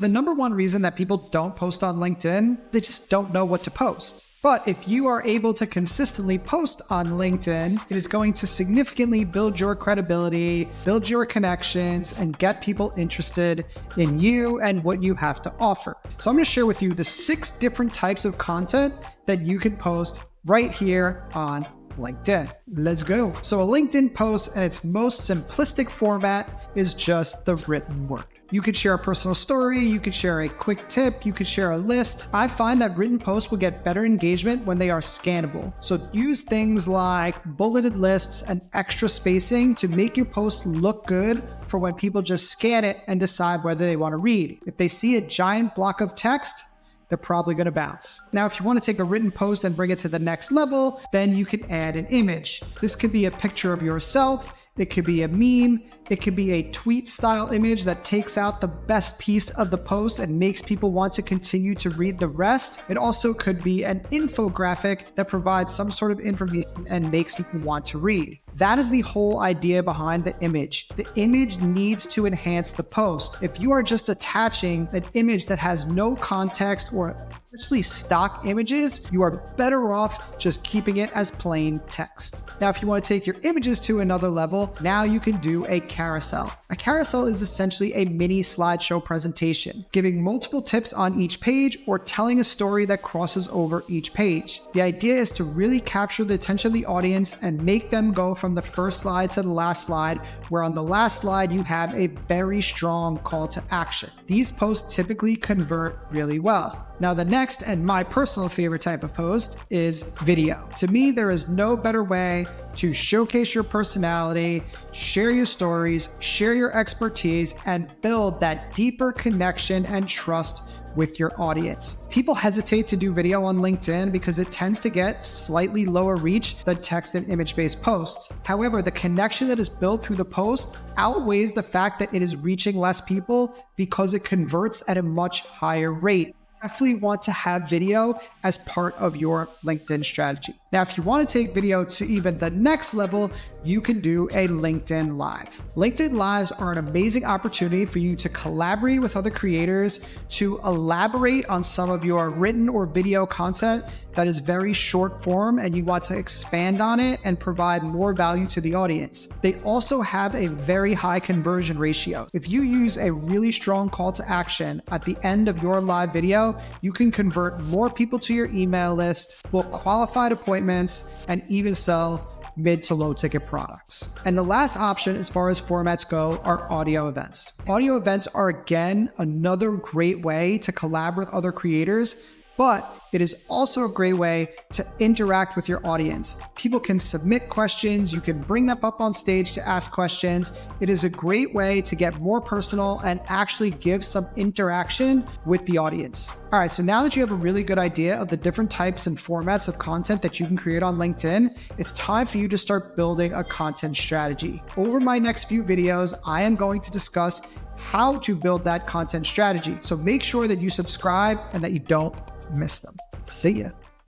The number one reason that people don't post on LinkedIn, they just don't know what to post. But if you are able to consistently post on LinkedIn, it is going to significantly build your credibility, build your connections, and get people interested in you and what you have to offer. So I'm going to share with you the 6 different types of content that you can post right here on LinkedIn. Let's go. So a LinkedIn post in its most simplistic format is just the written word. You could share a personal story, you could share a quick tip, you could share a list. I find that written posts will get better engagement when they are scannable. So use things like bulleted lists and extra spacing to make your post look good for when people just scan it and decide whether they want to read. If they see a giant block of text, they're probably going to bounce. Now, if you want to take a written post and bring it to the next level, then you can add an image. This could be a picture of yourself. It could be a meme. It could be a tweet style image that takes out the best piece of the post and makes people want to continue to read the rest. It also could be an infographic that provides some sort of information and makes people want to read. That is the whole idea behind the image. The image needs to enhance the post. If you are just attaching an image that has no context or especially stock images, you are better off just keeping it as plain text. Now, if you want to take your images to another level, now you can do a carousel. A carousel is essentially a mini slideshow presentation, giving multiple tips on each page or telling a story that crosses over each page. The idea is to really capture the attention of the audience and make them go from the first slide to the last slide, where on the last slide you have a very strong call to action. These posts typically convert really well. Now, the next and my personal favorite type of post is video. To me, there is no better way to showcase your personality, share your stories, share your expertise, and build that deeper connection and trust with your audience. People hesitate to do video on LinkedIn because it tends to get slightly lower reach than text and image-based posts. However, the connection that is built through the post outweighs the fact that it is reaching less people because it converts at a much higher rate. Definitely want to have video as part of your LinkedIn strategy. Now, if you want to take video to even the next level, you can do a LinkedIn Live. LinkedIn Lives are an amazing opportunity for you to collaborate with other creators, to elaborate on some of your written or video content that is very short form and you want to expand on it and provide more value to the audience. They also have a very high conversion ratio. If you use a really strong call to action at the end of your live video, you can convert more people to your email list, book qualified appointments, and even sell mid to low ticket products. And the last option as far as formats go are audio events. Audio events are again another great way to collaborate with other creators, but it is also a great way to interact with your audience. People can submit questions, you can bring them up on stage to ask questions. It is a great way to get more personal and actually give some interaction with the audience. All right, so now that you have a really good idea of the different types and formats of content that you can create on LinkedIn, it's time for you to start building a content strategy. Over my next few videos, I am going to discuss how to build that content strategy. So make sure that you subscribe and that you don't miss them. See ya.